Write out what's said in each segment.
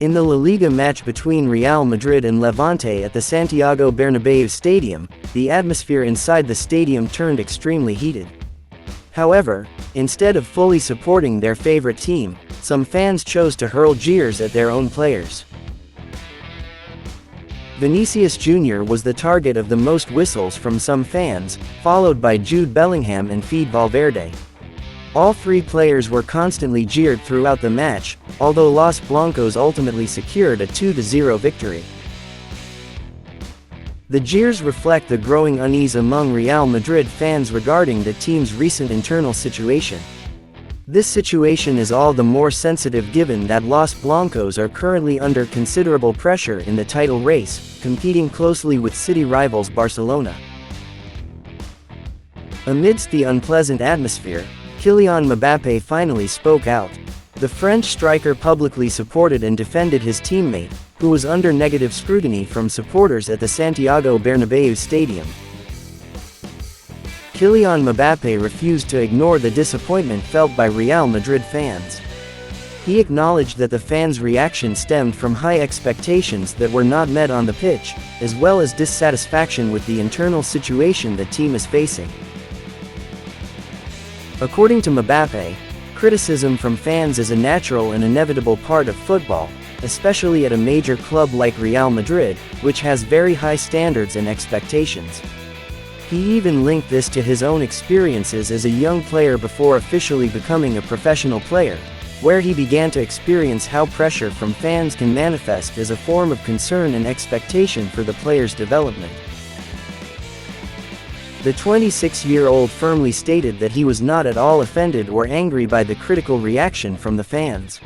In the La Liga match between Real Madrid and Levante at the Santiago Bernabéu Stadium, the atmosphere inside the stadium turned extremely heated. However, instead of fully supporting their favorite team, some fans chose to hurl jeers at their own players. Vinicius Junior was the target of the most whistles from some fans, followed by Jude Bellingham and Fede Valverde. All three players were constantly jeered throughout the match, although Los Blancos ultimately secured a 2-0 victory. The jeers reflect the growing unease among Real Madrid fans regarding the team's recent internal situation. This situation is all the more sensitive given that Los Blancos are currently under considerable pressure in the title race, competing closely with city rivals Barcelona. Amidst the unpleasant atmosphere, Kylian Mbappe finally spoke out. The French striker publicly supported and defended his teammate, who was under negative scrutiny from supporters at the Santiago Bernabéu Stadium. Kylian Mbappe refused to ignore the disappointment felt by Real Madrid fans. He acknowledged that the fans' reaction stemmed from high expectations that were not met on the pitch, as well as dissatisfaction with the internal situation the team is facing. According to Mbappe, criticism from fans is a natural and inevitable part of football, especially at a major club like Real Madrid, which has very high standards and expectations. He even linked this to his own experiences as a young player before officially becoming a professional player, where he began to experience how pressure from fans can manifest as a form of concern and expectation for the player's development. The 26-year-old firmly stated that he was not at all offended or angry by the critical reaction from the fans.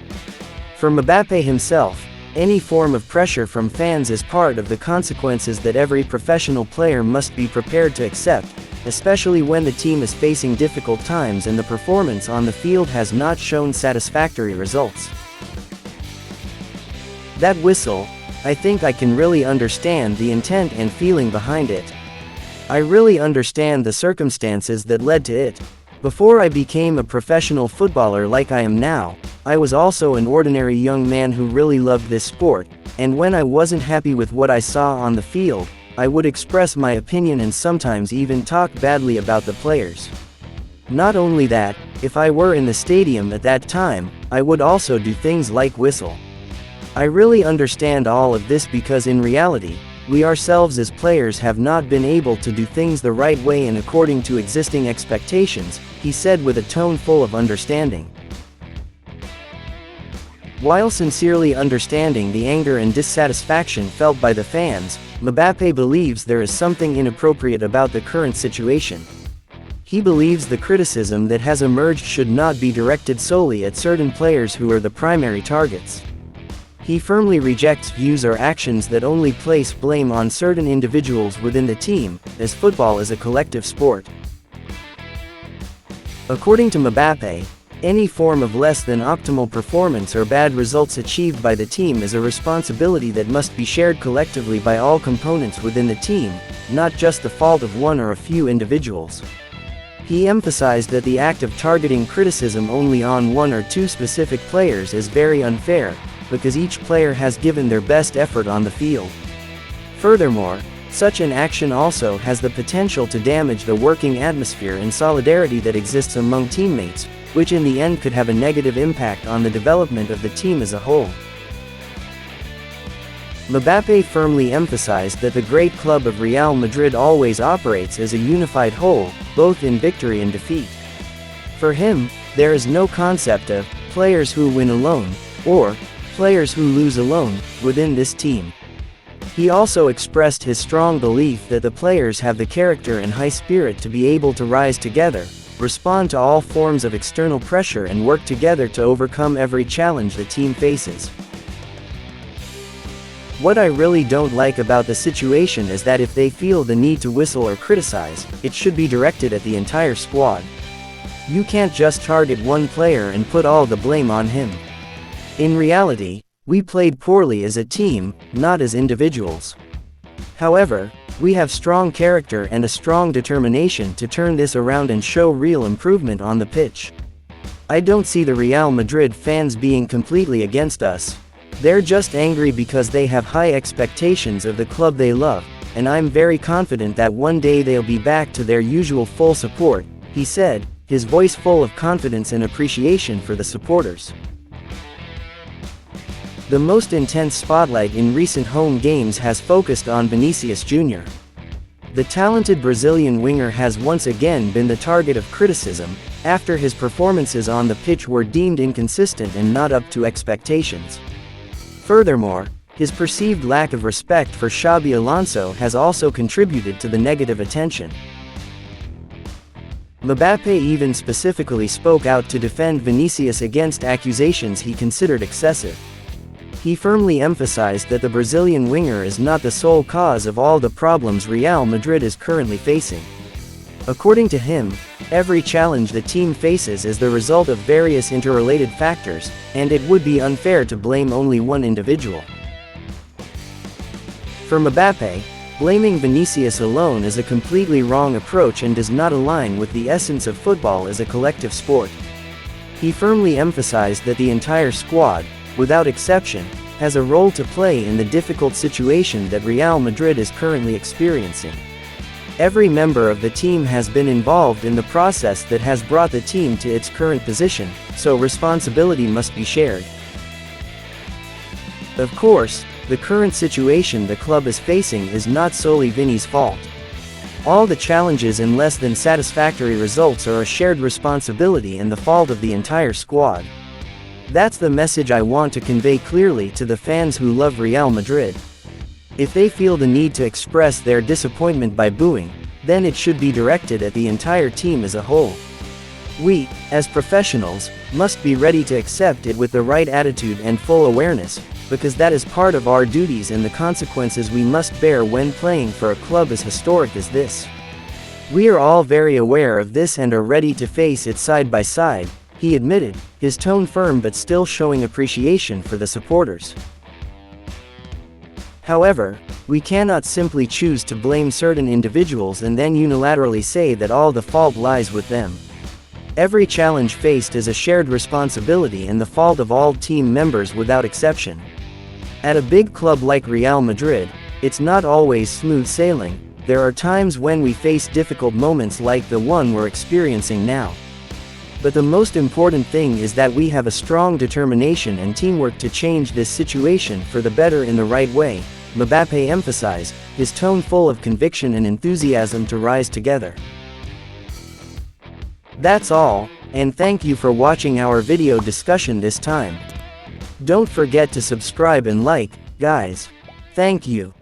For Mbappe himself, any form of pressure from fans is part of the consequences that every professional player must be prepared to accept, especially when the team is facing difficult times and the performance on the field has not shown satisfactory results. That whistle, I think I can really understand the intent and feeling behind it. I really understand the circumstances that led to it. Before I became a professional footballer like I am now, I was also an ordinary young man who really loved this sport, and when I wasn't happy with what I saw on the field, I would express my opinion and sometimes even talk badly about the players. Not only that, if I were in the stadium at that time, I would also do things like whistle. I really understand all of this because in reality, we ourselves as players have not been able to do things the right way and according to existing expectations, he said with a tone full of understanding. While sincerely understanding the anger and dissatisfaction felt by the fans, Mbappe believes there is something inappropriate about the current situation. He believes the criticism that has emerged should not be directed solely at certain players who are the primary targets. He firmly rejects views or actions that only place blame on certain individuals within the team, as football is a collective sport. According to Mbappe, any form of less than optimal performance or bad results achieved by the team is a responsibility that must be shared collectively by all components within the team, not just the fault of one or a few individuals. He emphasized that the act of targeting criticism only on one or two specific players is very unfair, because each player has given their best effort on the field. Furthermore, such an action also has the potential to damage the working atmosphere and solidarity that exists among teammates, which in the end could have a negative impact on the development of the team as a whole. Mbappe firmly emphasized that the great club of Real Madrid always operates as a unified whole, both in victory and defeat. For him, there is no concept of players who win alone, or players who lose alone, within this team. He also expressed his strong belief that the players have the character and high spirit to be able to rise together, respond to all forms of external pressure and work together to overcome every challenge the team faces. What I really don't like about the situation is that if they feel the need to whistle or criticize, it should be directed at the entire squad. You can't just target one player and put all the blame on him. In reality, we played poorly as a team, not as individuals. However, we have strong character and a strong determination to turn this around and show real improvement on the pitch. I don't see the Real Madrid fans being completely against us. They're just angry because they have high expectations of the club they love, and I'm very confident that one day they'll be back to their usual full support," he said, his voice full of confidence and appreciation for the supporters. The most intense spotlight in recent home games has focused on Vinicius Junior. The talented Brazilian winger has once again been the target of criticism, after his performances on the pitch were deemed inconsistent and not up to expectations. Furthermore, his perceived lack of respect for Xabi Alonso has also contributed to the negative attention. Mbappe even specifically spoke out to defend Vinicius against accusations he considered excessive. He firmly emphasized that the Brazilian winger is not the sole cause of all the problems Real Madrid is currently facing. According to him, every challenge the team faces is the result of various interrelated factors, and it would be unfair to blame only one individual. For Mbappe, blaming Vinicius alone is a completely wrong approach and does not align with the essence of football as a collective sport. He firmly emphasized that the entire squad, without exception, has a role to play in the difficult situation that Real Madrid is currently experiencing. Every member of the team has been involved in the process that has brought the team to its current position, so responsibility must be shared. Of course, the current situation the club is facing is not solely Vini's fault. All the challenges and less than satisfactory results are a shared responsibility and the fault of the entire squad. That's the message I want to convey clearly to the fans who love Real Madrid. If they feel the need to express their disappointment by booing, then it should be directed at the entire team as a whole. We, as professionals, must be ready to accept it with the right attitude and full awareness, because that is part of our duties and the consequences we must bear when playing for a club as historic as this. We are all very aware of this and are ready to face it side by side, he admitted, his tone firm but still showing appreciation for the supporters. However, we cannot simply choose to blame certain individuals and then unilaterally say that all the fault lies with them. Every challenge faced is a shared responsibility and the fault of all team members without exception. At a big club like Real Madrid, it's not always smooth sailing. There are times when we face difficult moments like the one we're experiencing now. But the most important thing is that we have a strong determination and teamwork to change this situation for the better in the right way, Mbappe emphasized, his tone full of conviction and enthusiasm to rise together. That's all, and thank you for watching our video discussion this time. Don't forget to subscribe and like, guys. Thank you.